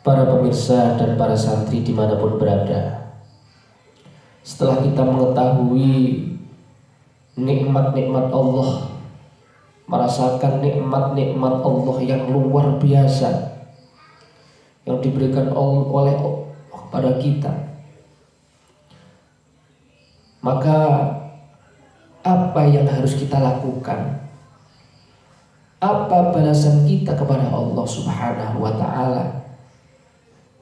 para pemirsa dan para santri dimanapun berada. Setelah kita mengetahui nikmat-nikmat Allah, merasakan nikmat-nikmat Allah yang luar biasa yang diberikan oleh kepada kita, maka apa yang harus kita lakukan? Apa balasan kita kepada Allah Subhanahu wa ta'ala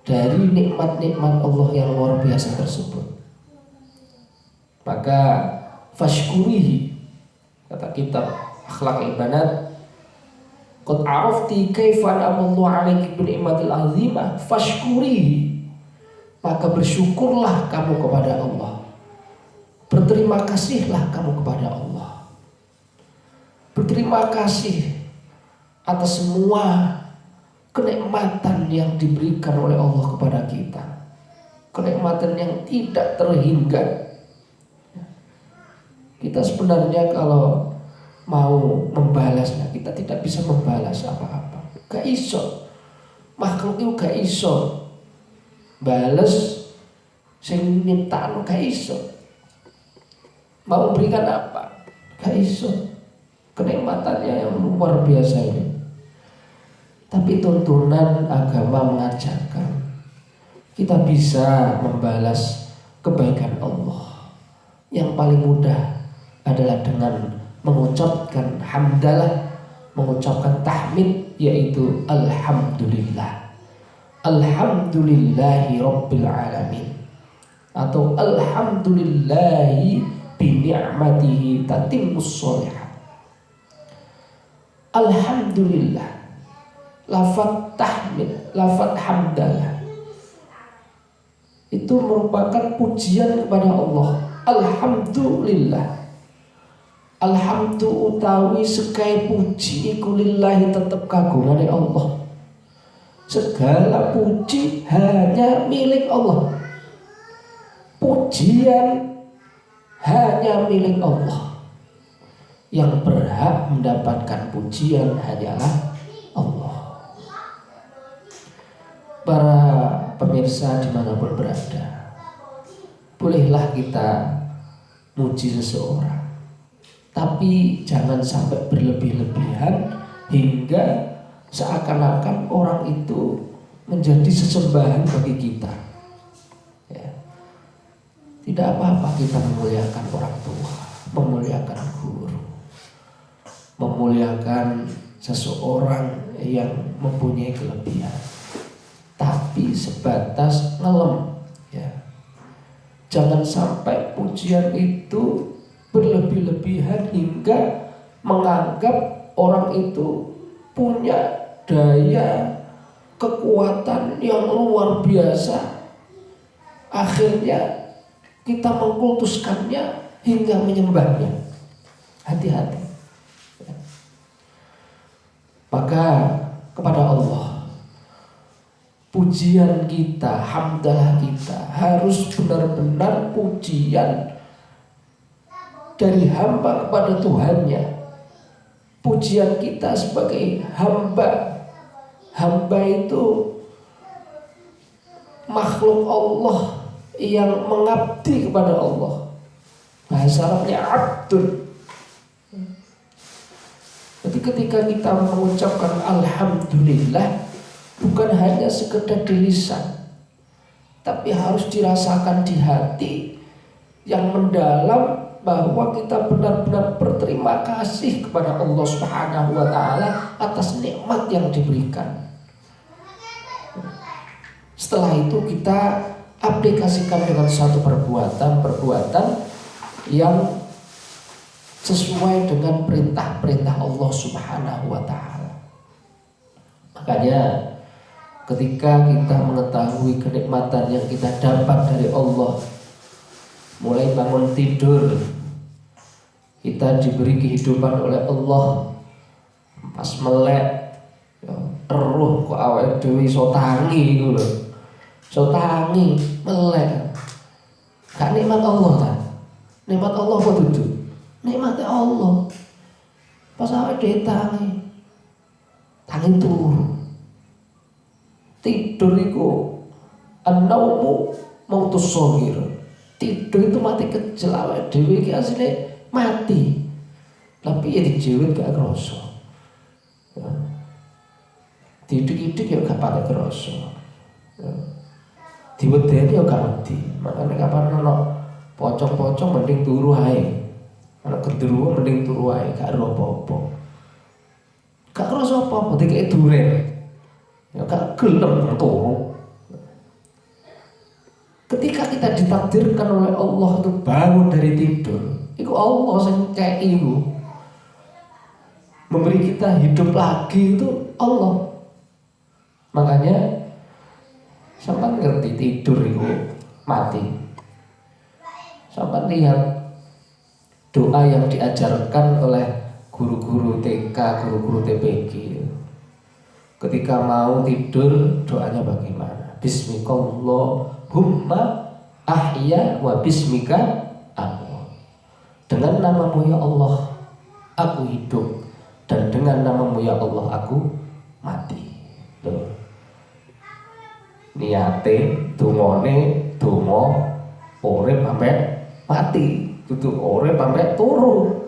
dari nikmat-nikmat Allah yang luar biasa tersebut? Maka fashkurihi, kata kitab Akhlaqul Banat, qad arafti kaifa an'amallahu 'alaiki bi ni'matil 'azimah fashkurihi, maka bersyukurlah kamu kepada Allah, berterima kasihlah kamu kepada Allah, berterima kasih atas semua kenikmatan yang diberikan oleh Allah kepada kita, kenikmatan yang tidak terhingga. Kita sebenarnya kalau mau membalasnya, kita tidak bisa membalas apa-apa. Gak iso, makhluk itu gak iso balas sing nyiptakno, gak iso. Mau berikan apa? Gak iso. Kenikmatannya yang luar biasa ini. Tapi tuntunan agama mengajarkan kita bisa membalas kebaikan Allah. Yang paling mudah adalah dengan mengucapkan hamdalah, mengucapkan tahmid, yaitu alhamdulillah. Alhamdulillahi rabbil alamin, atau alhamdulillahi bi ni'matihi tatimmus sholihat. Alhamdulillah, lafaz tahmid, lafaz hamdalah itu merupakan pujian kepada Allah. Alhamdulillah, alhamdu utawi sekai puji iku lillahi, tetep kagungane Allah. Segala puji hanya milik Allah. Pujian hanya milik Allah. Yang berhak mendapatkan pujian hanyalah Allah. Para pemirsa dimanapun berada, bolehlah kita muji seseorang, tapi jangan sampai berlebih-lebihan hingga seakan-akan orang itu menjadi sesembahan bagi kita. Ya. Tidak apa-apa kita memuliakan orang tua, memuliakan guru, memuliakan seseorang yang mempunyai kelebihan, tapi sebatas ngelem. Ya. Jangan sampai pujian itu berlebih-lebihan hingga menganggap orang itu punya daya kekuatan yang luar biasa. Akhirnya kita mengkultuskannya hingga menyembahnya. Hati-hati. Maka kepada Allah, pujian kita, hamdalah kita harus benar-benar pujian dari hamba kepada Tuhannya. Pujian kita sebagai hamba. Hamba itu makhluk Allah yang mengabdi kepada Allah. Bahasa Arabnya abdun. Jadi ketika kita mengucapkan alhamdulillah, bukan hanya sekedar di lisan, tapi harus dirasakan di hati yang mendalam, bahwa kita benar-benar berterima kasih kepada Allah Subhanahu wa ta'ala atas nikmat yang diberikan. Setelah itu kita aplikasikan dengan satu perbuatan yang sesuai dengan perintah-perintah Allah Subhanahu wa ta'ala. Makanya ketika kita mengetahui kenikmatan yang kita dapat dari Allah, mulai bangun tidur kita diberi kehidupan oleh Allah, pas melek eruh kok awake dhewe iso tangi iku lho. Iso tangi, melek. Gak nikmat Allah ta? Nikmat Allah apa dudu? Nikmat Allah. Pas awake dhewe tangi turu. tidur itu an-naumu mautus shaghir. Tidur itu mati kecil, awake dhewe iki asline mati. Tapi ya dijewet gak kerasa. Ya. Didik-didik ya gak pakai kerasa. Ya. Diwedeni ya gak wedi. Makane kapan ono pocong-pocong mending turu ae. Ana genderuwo mending turu ae, gak ero apa-apa. Gak kerasa apa-apa dikek duren. Ya gak gelem turu. Ketika kita ditakdirkan oleh Allah itu bangun dari tidur, itu Allah yang kayak ibu memberi kita hidup lagi, itu Allah. Makanya sampai ngerti tidur itu mati. Sampai lihat doa yang diajarkan oleh guru-guru TK, guru-guru TPG. Ketika mau tidur doanya bagaimana? Bismikallahumma ahya wa bismika amut. Dengan namamu ya Allah aku hidup, dan dengan namamu ya Allah aku mati. Tuh. Niate dungone donga urip sampai mati, duduk urip sampai turu.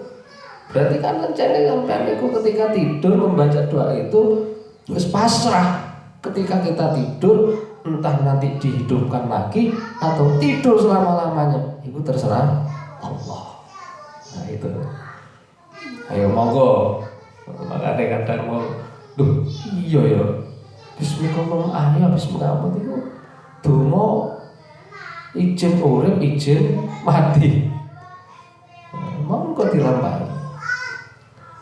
Berarti kan rencana sampai niku ketika tidur membaca doa itu wis pasrah. Ketika kita tidur, entah nanti dihidupkan lagi atau tidur selama-lamanya, itu terserah Allah. Nah itu. Ayo monggo. Makanya kadang mau, duh iya ya. Bismillahirrahmanirrahim. Bismillahirrahmanirrahim itu donga izin urip, izin mati. Monggo dilampahi.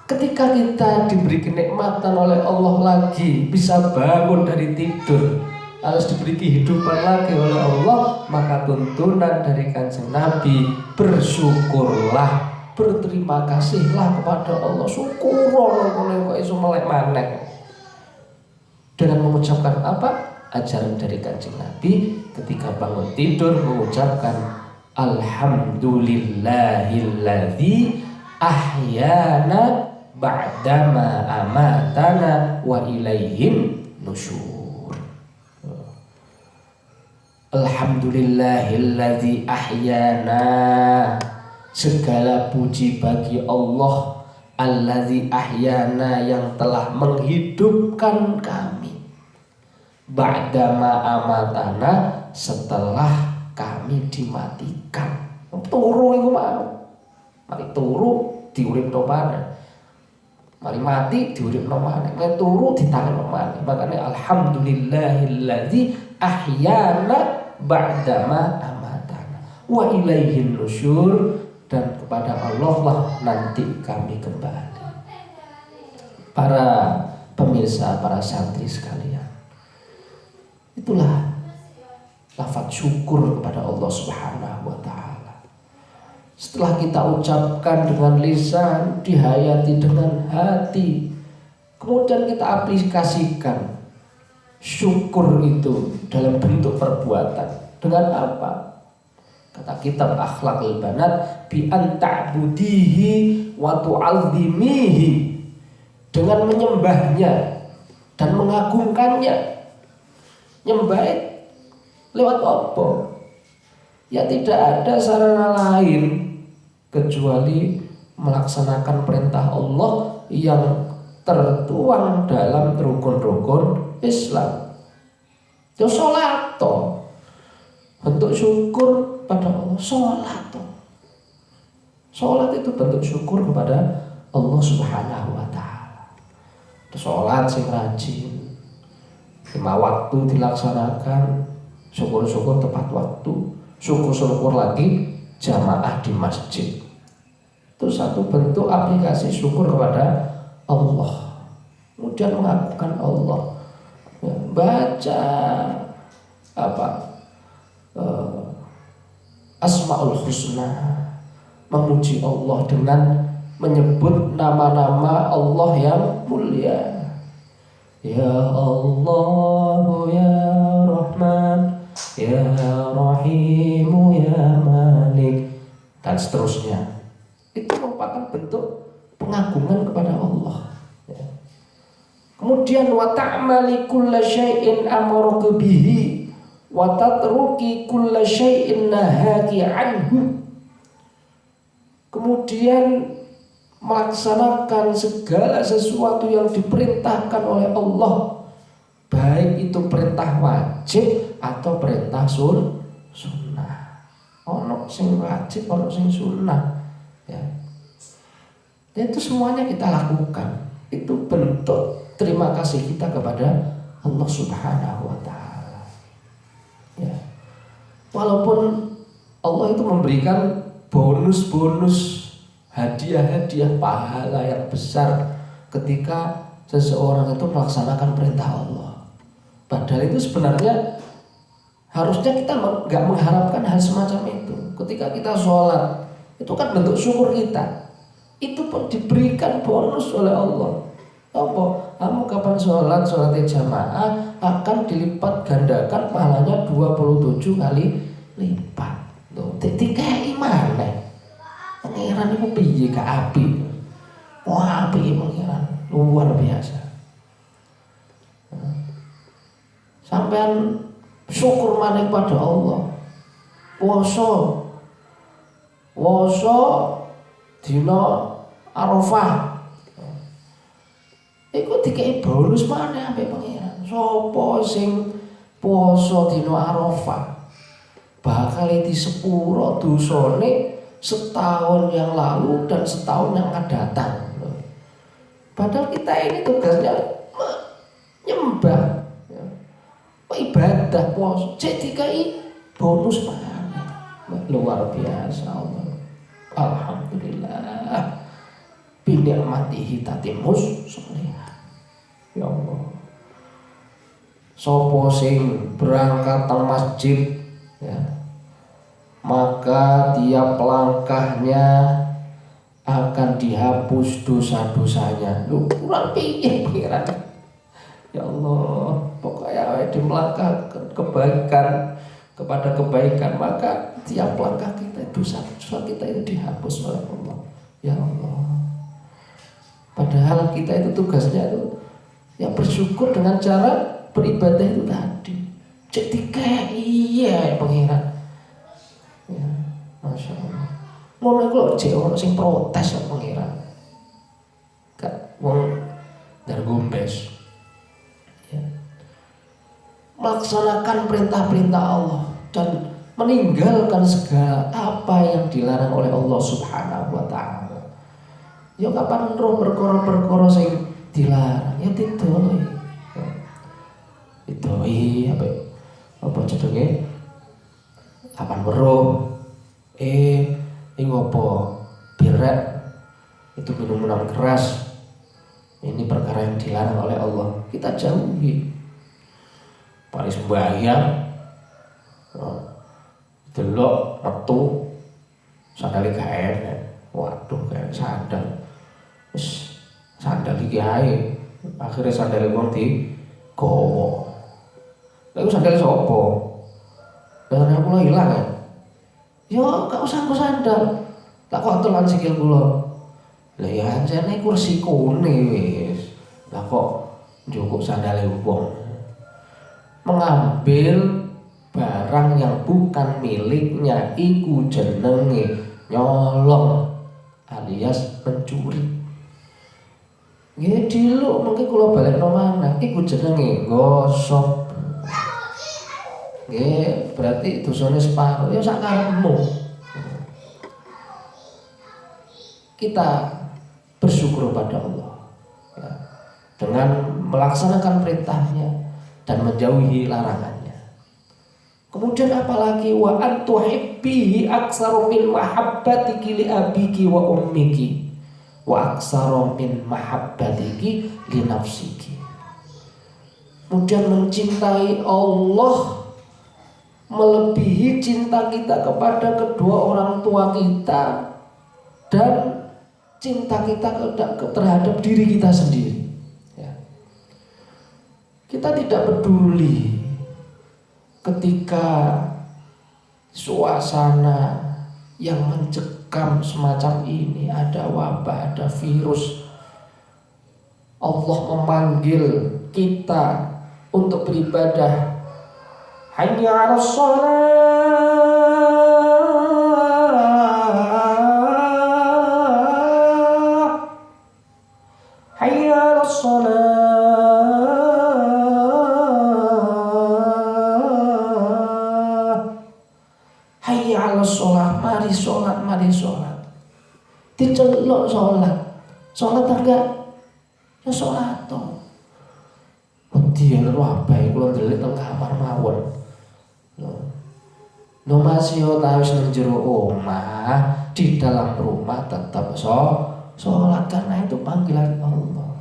Ketika kita diberi kenikmatan oleh Allah lagi, bisa bangun dari tidur, harus diberi kehidupan lagi oleh Allah, maka tuntunan dari Kanjeng Nabi, bersyukurlah, berterima kasihlah kepada Allah. Syukur kok iso melek maneh. Dengan mengucapkan apa? Ajaran dari Kanjeng Nabi ketika bangun tidur mengucapkan alhamdulillahilladzi ahyana ba'dama amatana wa ilaihin nusyur. Alhamdulillahilladzi ahyana, segala puji bagi Allah alladzi ahyana, yang telah menghidupkan kami, ba'dama amatana, setelah kami dimatikan. Turu iku mau. Mari turu diuripno maneh. Mari mati diuripno maneh. Mari turu ditangekno maneh. Makane alhamdulillahilladzi ahyana ba'dama amatana wa ilaihin nusyur, dan kepada Allah lah nanti kami kembali. Para pemirsa, para santri sekalian, itulah lafaz syukur kepada Allah Subhanahu wa ta'ala. Setelah kita ucapkan dengan lisan, dihayati dengan hati, kemudian kita aplikasikan syukur itu dalam bentuk perbuatan. Dengan apa? Kata kitab Akhlaqul Banat, bi an ta'budihi wa tu'azzimihi, dengan menyembahnya dan mengagungkannya. Nyembah lewat apa? Ya tidak ada sarana lain kecuali melaksanakan perintah Allah yang tertuang dalam rukun-rukun Islam. Itu sholat toh. Bentuk syukur pada Allah, sholat toh. Sholat itu bentuk syukur kepada Allah Subhanahu wa ta'ala. Sholat sing rajin, 5 waktu dilaksanakan, syukur-syukur tepat waktu, syukur-syukur lagi jamaah di masjid. Itu satu bentuk aplikasi syukur kepada Allah. Kemudian mengagungkan Allah, ya, baca apa Asmaul Husna, memuji Allah dengan menyebut nama-nama Allah yang mulia. Ya Allah, ya Rahman, ya Rahimu, ya Malik, dan seterusnya. Itu merupakan bentuk pengagungan kepada Allah. Ya. Kemudian Kemudian wa ta'mali kulla syai'in amaraka bihi wa tatruki kulla syai'in nahaki anhu. Kemudian melaksanakan segala sesuatu yang diperintahkan oleh Allah, baik itu perintah wajib atau perintah sunnah. Ono sing wajib, ono sing sunnah, ya. Dan itu semuanya kita lakukan. Itu bentuk terima kasih kita kepada Allah Subhanahu wa taala. Ya. Walaupun Allah itu memberikan bonus-bonus, hadiah-hadiah pahala yang besar ketika seseorang itu melaksanakan perintah Allah. Padahal itu sebenarnya harusnya kita nggak mengharapkan hal semacam itu. Ketika kita sholat, itu kan bentuk syukur kita. Itu pun diberikan bonus oleh Allah. Apa? Kamu kapan sholat jamaah akan dilipat gandakan pahalanya 27 kali lipat. Tuh, dikai mana? Pengiran itu piye ka api. Wah, api pengiran luar biasa. Sampean syukur maneh pada Allah. Poso dina Arafah. Iku dikei bonus maneh ambek pangeran. Sapa sing poso dina Arafah bakal disepuro dosane setahun yang lalu dan setahun yang akan datang. Padahal kita ini tugasnya menyembah, ya, ibadah puasa. Jadi kayak bonus mana? Luar biasa Allah. Alhamdulillah. Binikmatihi tatimmus sholihat. Ya Allah. Sopo sing berangkat ke masjid, ya, maka tiap langkahnya akan dihapus dosa-dosanya. Lu kurang piye pikiran. Ya Allah, pokoknya di melangkah kebaikan kepada kebaikan, maka tiap langkah kita dosa-dosa kita itu dihapus oleh Allah. Ya Allah. Padahal kita itu tugasnya itu ya bersyukur dengan cara beribadah itu tadi. Jadi kayak iya pengiran. Ya, Masya Allah. Mulai kalau cek orang sing protes ya pengiran. Gak wong dargombes. Ya. Melaksanakan perintah-perintah Allah dan meninggalkan segala apa yang dilarang oleh Allah Subhanahu wa taala. Ya kapan roh perkara-perkara sing dilarang ya didoi. Didoi apa jenenge? Kapan weruh ngopo birek itu minuman keras. Ini perkara yang dilarang oleh Allah. Kita jauhi. Paris sembahyang delok metu sandale gak enak. Waduh kayak sandal. Wis sandal iki ae. Akhire sandale wong digowo. Lha iku sandale sapa? Sandal kula ilang kan. Yo gak usah nggo sandal. Tak kok telan sikil kula. Lah ya anjane kursi kune wis. Lah kok njukuk sandale wong. Mengambil barang yang bukan miliknya iku jenenge nyolong alias pencuri. Nggih diluk mengke kula balekno maneh iku jenenge gosok. Nggih berarti dosane separo ya sak karepmu. Kita bersyukur pada Allah ya, dengan melaksanakan perintahnya dan menjauhi larangannya. Kemudian apalagi wa antuhibbihi aksaru min mahabbatiki li abiki wa ummiki wa aksaru min mahabbatiki li nafsiki. Kemudian mencintai Allah melebihi cinta kita kepada kedua orang tua kita dan cinta kita terhadap diri kita sendiri. Ya. Kita tidak peduli ketika suasana yang mencekam semacam ini, ada wabah, ada virus. Allah memanggil kita untuk beribadah. Hayya 'alas shalah, hayya 'alas shalah, hayya 'alas shalah, mari sholat, mari sholat. Diceluk sholat, sholat enggak? Ya sholat toh. Wedi ya wabahe kula ndelik teng kamar mawon. No masih ta wis nang jero omah, di dalam rumah tetap sholat karena itu panggilan Allah.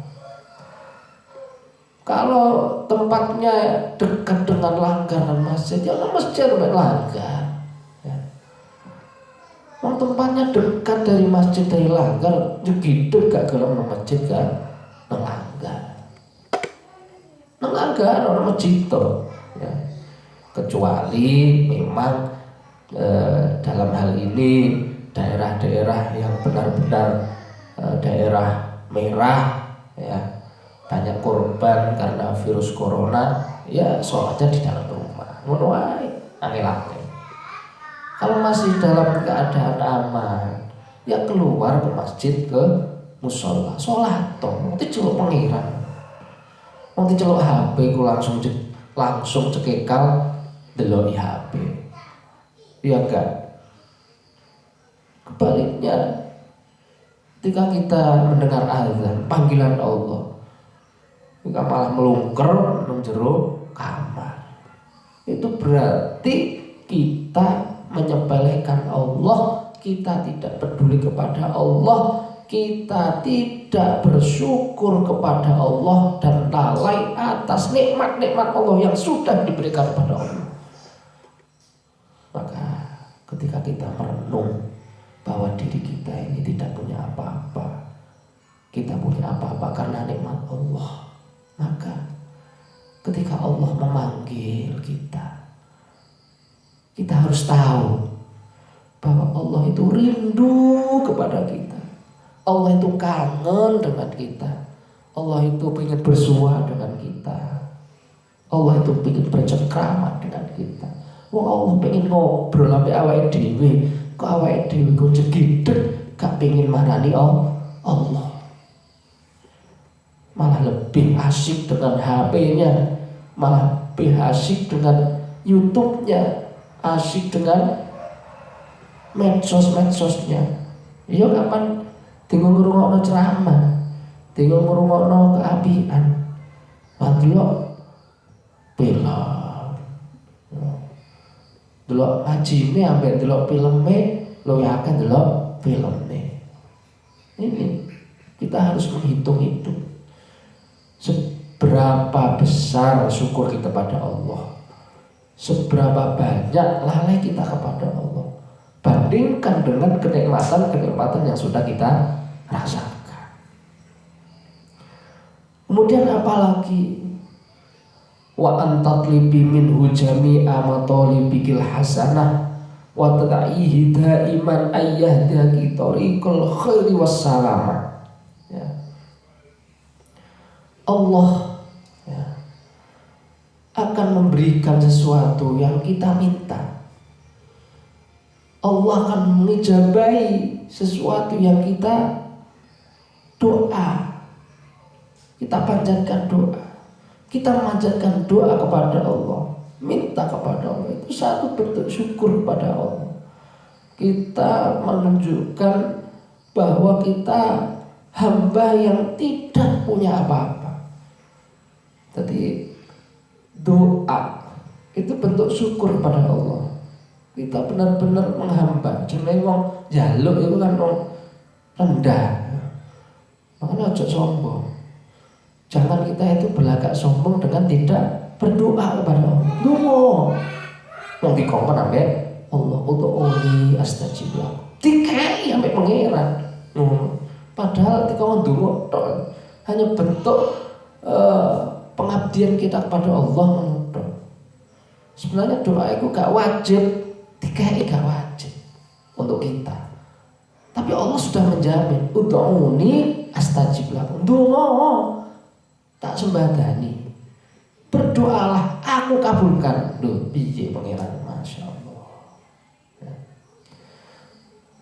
Kalau tempatnya dekat dengan langgaran masjid, ya masjid sampai langgar. Ya. Kalau tempatnya dekat dari masjid dari langgar, gitu gak gelem nang masjid kan, nang langgar. Nang langgar ana masjid to, ya. Kecuali memang dalam hal ini daerah-daerah yang benar-benar daerah merah, ya, banyak korban karena virus corona, ya sholatnya di dalam rumah. Ngono wae, angel-angel. Kalau masih dalam keadaan aman, ya keluar ke masjid, ke musola, sholat toh. Nanti celuk pengiran, nanti celuk HP ku langsung cekekal delok HP. Ya enggak. Kebaliknya, ketika kita mendengar azan, panggilan Allah, kita malah melungker nang jero kamar. Itu berarti kita menyepelekan Allah, kita tidak peduli kepada Allah, kita tidak bersyukur kepada Allah dan lalai atas nikmat-nikmat Allah yang sudah diberikan kepada Allah. Maka ketika kita merenung bahwa diri kita ini tidak punya apa-apa, kita punya apa-apa karena nikmat Allah, maka ketika Allah memanggil kita, kita harus tahu bahwa Allah itu rindu kepada kita, Allah itu kangen dengan kita, Allah itu ingin bersua dengan kita, Allah itu ingin bercengkrama dengan kita. Wong Allah pengen ngobrol sampai awake dhewe, kok awake dhewe kok jegideg gak pengen marani Allah. Malah lebih asik dengan HP-nya, malah lebih asik dengan YouTube-nya, asik dengan medsos-medsosnya. Ya kapan tinggal ngrungokno ceramah, tinggal ngrungokno keapian. Delok film. Delok ngajine ambek delok filme, luwih akeh delok filme. Ini kita harus menghitung itu. Seberapa besar syukur kita pada Allah, seberapa banyak lalai kita kepada Allah, bandingkan dengan kenikmatan-kenikmatan yang sudah kita rasakan. Kemudian apalagi wa antatlibi minhu jami'a matalibikil hasanah wa tada'ihi daiman ayyahdaki tariqul khairi wassalamah. Ya. Allah, ya, akan memberikan sesuatu yang kita minta. Allah akan mengijabahi sesuatu yang kita doa. Kita panjatkan doa. Kita memanjatkan doa kepada Allah, minta kepada Allah, itu satu bentuk syukur kepada Allah. Kita menunjukkan bahwa kita hamba yang tidak punya apa-apa. Jadi doa itu bentuk syukur kepada Allah. Kita benar-benar menghamba. Jenenge wong njaluk itu kan wong rendah. Makanya ojo sombong. Jangan kita itu berlagak sombong dengan tidak berdoa kepada Allah. Dungo yang dikongkon ambek Allah untuk oli astajib lakum. Dikai ambek pangeran. Padahal dikongkon dungo hanya bentuk pengabdian kita kepada Allah. Sebenarnya doa itu gak wajib, dikai gak wajib untuk kita. Tapi Allah sudah menjamin, ud'uni astajib lakum. Dungo tak sembadani. Berdoalah, aku kabulkan. Loh, piye pangeran, Masya Allah. Ya.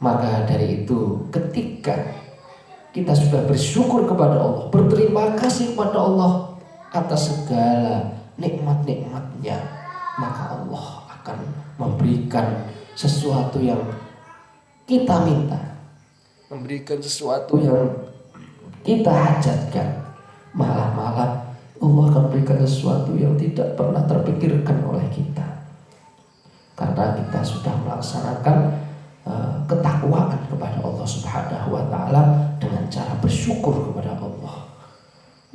Maka dari itu, ketika kita sudah bersyukur kepada Allah, berterima kasih kepada Allah atas segala nikmat-nikmatnya, maka Allah akan memberikan sesuatu yang kita minta, memberikan sesuatu yang kita hajatkan. Malah Allah akan berikan sesuatu yang tidak pernah terpikirkan oleh kita, karena kita sudah melaksanakan ketakwaan kepada Allah Subhanahu wa ta'ala dengan cara bersyukur kepada Allah.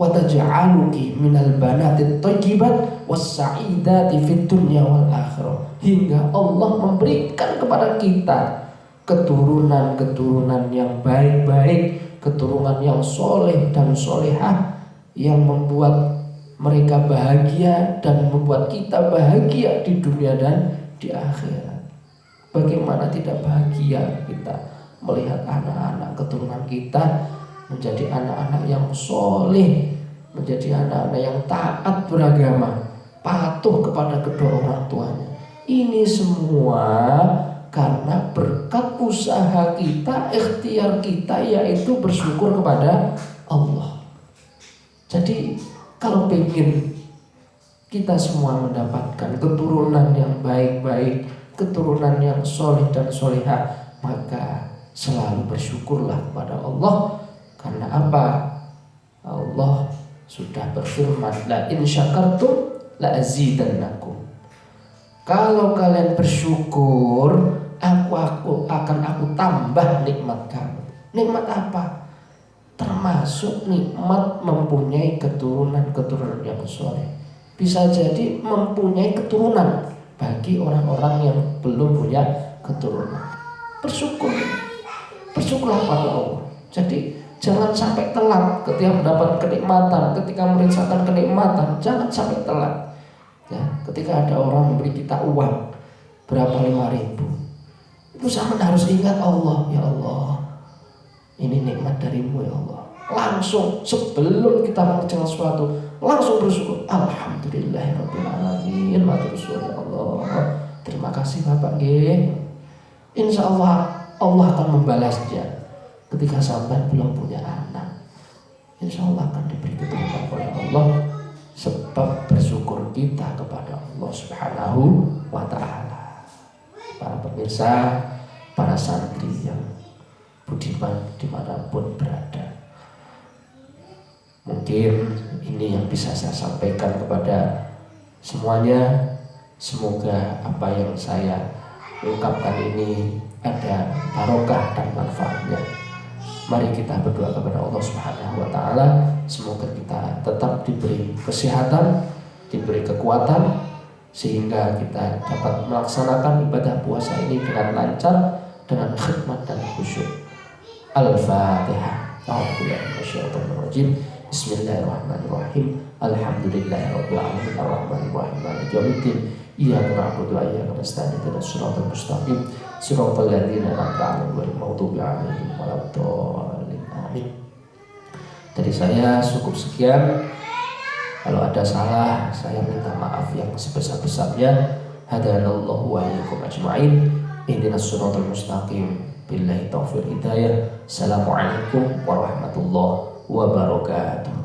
Wa taj'aluki minal banatit thayyibat was-sa'idati fid dunya wal akhirah, hingga Allah memberikan kepada kita keturunan-keturunan yang baik-baik, keturunan yang soleh dan solehah, yang membuat mereka bahagia dan membuat kita bahagia di dunia dan di akhirat. Bagaimana tidak bahagia kita melihat anak-anak keturunan kita menjadi anak-anak yang soleh, menjadi anak-anak yang taat beragama, patuh kepada kedua orang tuanya. Ini semua karena berkat usaha kita, ikhtiar kita, yaitu bersyukur kepada Allah. Jadi kalau ingin kita semua mendapatkan keturunan yang baik-baik, keturunan yang soleh dan solehah, maka selalu bersyukurlah kepada Allah. Karena apa? Allah sudah berfirman, la in syakartum la azidannakum. Kalau kalian bersyukur, aku akan tambah nikmat kamu. Nikmat apa? Termasuk nikmat mempunyai keturunan-keturunan yang soleh. Bisa jadi mempunyai keturunan bagi orang-orang yang belum punya keturunan. Bersyukurlah pada Allah. Jadi jangan sampai telat ketika mendapat kenikmatan, ketika merasakan kenikmatan, jangan sampai telat. Ya, ketika ada orang memberi kita uang berapa 5.000, itu sama harus ingat Allah. Ya Allah, ini nikmat darimu ya Allah. Langsung sebelum kita mengerjakan sesuatu, langsung bersyukur. Alhamdulillahirabbil alamin. Matur suwun ya Allah. Terima kasih Bapak nggih. Insya Allah Allah akan membalasnya. Ketika sampai belum punya anak, insya Allah akan diberi keturunan oleh Allah, sebab bersyukur kita kepada Allah Subhanahu wa ta'ala. Para pemirsa, para santri yang budiman dimanapun berada, mungkin ini yang bisa saya sampaikan kepada semuanya. Semoga apa yang saya ungkapkan ini ada barokah dan manfaatnya. Mari kita berdoa kepada Allah Subhanahu wa ta'ala, semoga kita tetap diberi kesehatan, diberi kekuatan, sehingga kita dapat melaksanakan ibadah puasa ini dengan lancar, dengan khidmat dan khusyuk. Al-Fatihah. A'udzubillahi Bismillahirrahmanirrahim. Alhamdulillahirabbil alamin arrahmanir rahim maliki yaumiddin. Iyyaka na'budu wa iyyaka nasta'in ihdinas siratal mustaqim siratal ladzina an'amta 'alaihim ghairil maghdubi 'alaihim waladdallin. Amin. Dari saya cukup sekian. Kalau ada salah, saya minta maaf yang sebesar-besarnya. Hadanallahu wa iyyakum ajma'in. Ihdinas siratal mustaqim. Billahi taufiq hidayah. Assalamualaikum warahmatullahi wabarakatuh.